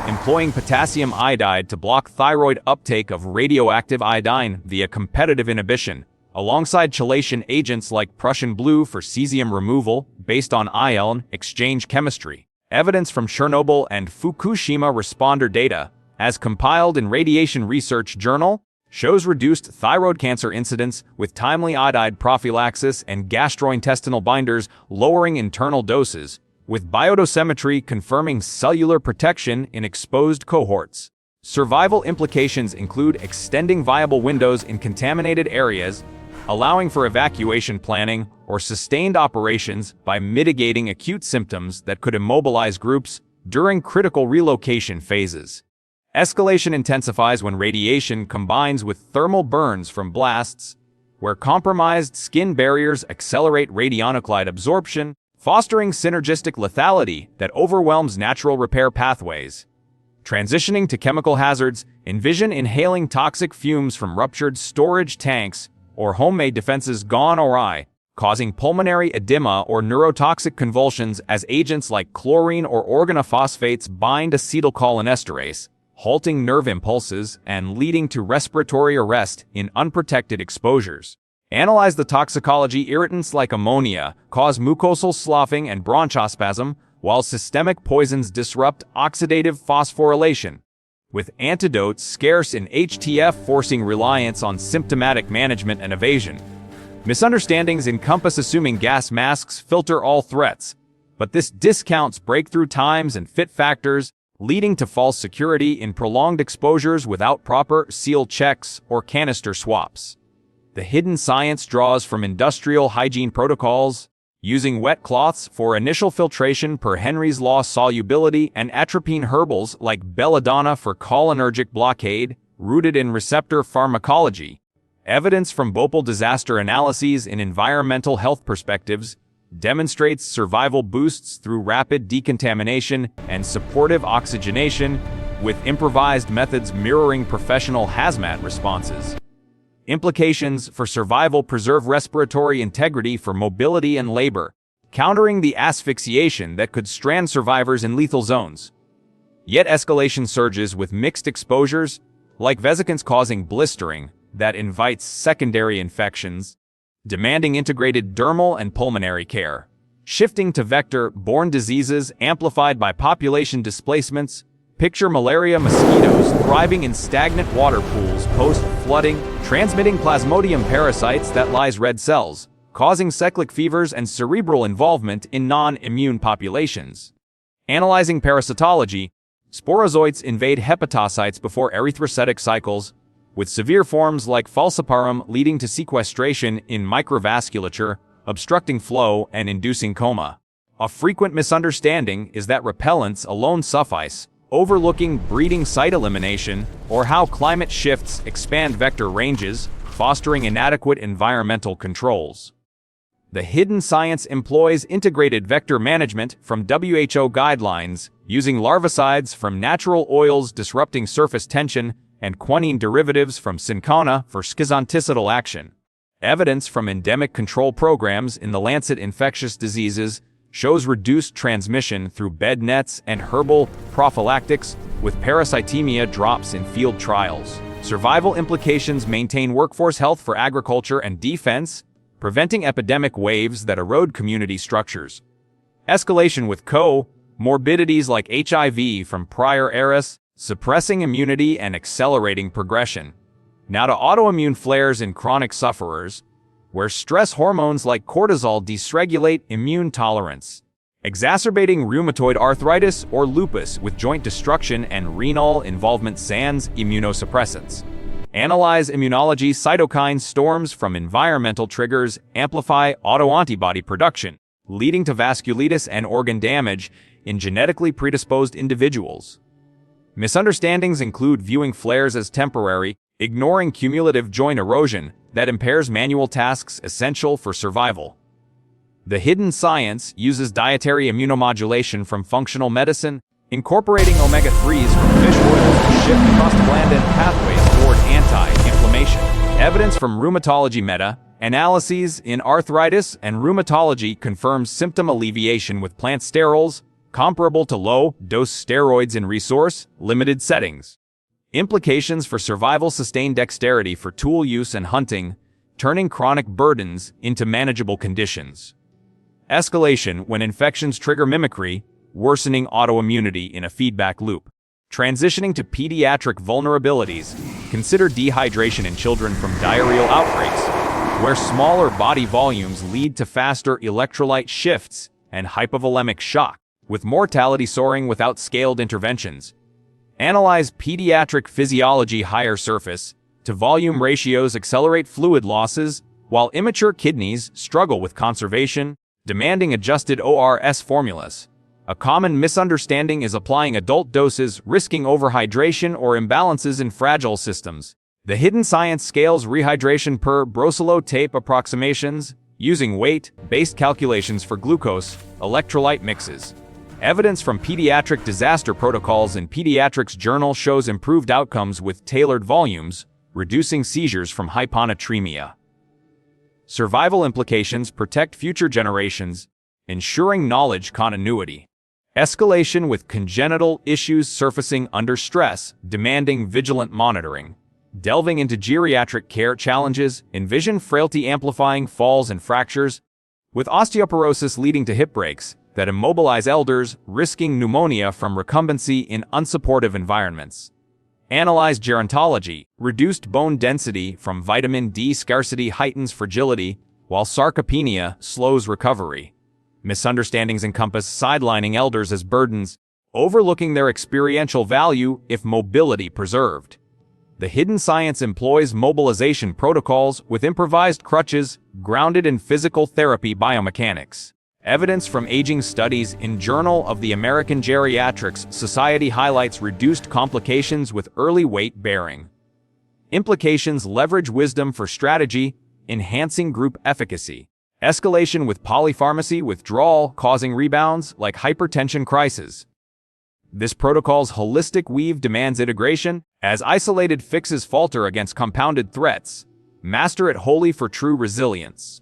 employing potassium iodide to block thyroid uptake of radioactive iodine via competitive inhibition, alongside chelation agents like Prussian blue for cesium removal based on ion exchange chemistry. Evidence from Chernobyl and Fukushima responder data, as compiled in Radiation Research Journal, shows reduced thyroid cancer incidence with timely iodide prophylaxis and gastrointestinal binders lowering internal doses, with biodosimetry confirming cellular protection in exposed cohorts. Survival implications include extending viable windows in contaminated areas, allowing for evacuation planning or sustained operations by mitigating acute symptoms that could immobilize groups during critical relocation phases. Escalation intensifies when radiation combines with thermal burns from blasts, where compromised skin barriers accelerate radionuclide absorption, fostering synergistic lethality that overwhelms natural repair pathways. Transitioning to chemical hazards, envision inhaling toxic fumes from ruptured storage tanks or homemade defenses gone awry, causing pulmonary edema or neurotoxic convulsions as agents like chlorine or organophosphates bind acetylcholinesterase, halting nerve impulses and leading to respiratory arrest in unprotected exposures. Analyze the toxicology. Irritants like ammonia cause mucosal sloughing and bronchospasm, while systemic poisons disrupt oxidative phosphorylation, with antidotes scarce in SHTF forcing reliance on symptomatic management and evasion. Misunderstandings encompass assuming gas masks filter all threats, but this discounts breakthrough times and fit factors, leading to false security in prolonged exposures without proper seal checks or canister swaps. The hidden science draws from industrial hygiene protocols, using wet cloths for initial filtration per Henry's law solubility and atropine herbals like belladonna for cholinergic blockade, rooted in receptor pharmacology. Evidence from Bhopal disaster analyses in environmental health perspectives demonstrates survival boosts through rapid decontamination and supportive oxygenation, with improvised methods mirroring professional hazmat responses. Implications for survival preserve respiratory integrity for mobility and labor, countering the asphyxiation that could strand survivors in lethal zones. Yet escalation surges with mixed exposures, like vesicants causing blistering, that invites secondary infections, demanding integrated dermal and pulmonary care. Shifting to vector-borne diseases amplified by population displacements, Picture malaria mosquitoes thriving in stagnant water pools post-flooding, transmitting Plasmodium parasites that lyse red cells, causing cyclic fevers and cerebral involvement in non-immune populations. Analyzing parasitology, sporozoites invade hepatocytes before erythrocytic cycles, with severe forms like falciparum leading to sequestration in microvasculature, obstructing flow and inducing coma. A frequent misunderstanding is that repellents alone suffice, overlooking breeding site elimination or how climate shifts expand vector ranges, fostering inadequate environmental controls. The hidden science employs integrated vector management from WHO guidelines, using larvicides from natural oils disrupting surface tension and quinine derivatives from cinchona for schizonticidal action. Evidence from endemic control programs in the Lancet Infectious Diseases shows reduced transmission through bed nets and herbal prophylactics, with parasitemia drops in field trials. Survival implications maintain workforce health for agriculture and defense, preventing epidemic waves that erode community structures. Escalation with co-morbidities like HIV from prior eras, suppressing immunity and accelerating progression. Now to autoimmune flares in chronic sufferers, where stress hormones like cortisol dysregulate immune tolerance, exacerbating rheumatoid arthritis or lupus with joint destruction and renal involvement sans immunosuppressants. Analyze immunology. Cytokine storms from environmental triggers amplify autoantibody production, leading to vasculitis and organ damage in genetically predisposed individuals. Misunderstandings include viewing flares as temporary, ignoring cumulative joint erosion that impairs manual tasks essential for survival. The hidden science uses dietary immunomodulation from functional medicine, incorporating omega-3s from fish oils to shift prostaglandin pathways toward anti-inflammation. Evidence from rheumatology meta-analyses in arthritis and rheumatology confirms symptom alleviation with plant sterols, comparable to low-dose steroids in resource-limited settings. Implications for survival: sustained dexterity for tool use and hunting, turning chronic burdens into manageable conditions. Escalation when infections trigger mimicry, worsening autoimmunity in a feedback loop. Transitioning to pediatric vulnerabilities, consider dehydration in children from diarrheal outbreaks, where smaller body volumes lead to faster electrolyte shifts and hypovolemic shock, with mortality soaring without scaled interventions. Analyze pediatric physiology. Higher surface to volume ratios accelerate fluid losses, while immature kidneys struggle with conservation, demanding adjusted ORS formulas. A common misunderstanding is applying adult doses, risking overhydration or imbalances in fragile systems. The hidden science scales rehydration per Brosolo tape approximations, using weight-based calculations for glucose electrolyte mixes. Evidence from pediatric disaster protocols in Pediatrics Journal shows improved outcomes with tailored volumes, reducing seizures from hyponatremia. Survival implications: protect future generations, ensuring knowledge continuity. Escalation with congenital issues surfacing under stress, demanding vigilant monitoring. Delving into geriatric care challenges, envision frailty amplifying falls and fractures, with osteoporosis leading to hip breaks that immobilize elders, risking pneumonia from recumbency in unsupportive environments. Analyze gerontology. Reduced bone density from vitamin D scarcity heightens fragility, while sarcopenia slows recovery. Misunderstandings encompass sidelining elders as burdens, overlooking their experiential value if mobility preserved. The hidden science employs mobilization protocols with improvised crutches grounded in physical therapy biomechanics. Evidence from aging studies in Journal of the American Geriatrics Society highlights reduced complications with early weight bearing. Implications: leverage wisdom for strategy, enhancing group efficacy. Escalation with polypharmacy withdrawal causing rebounds like hypertension crisis. This protocol's holistic weave demands integration, as isolated fixes falter against compounded threats. Master it wholly for true resilience.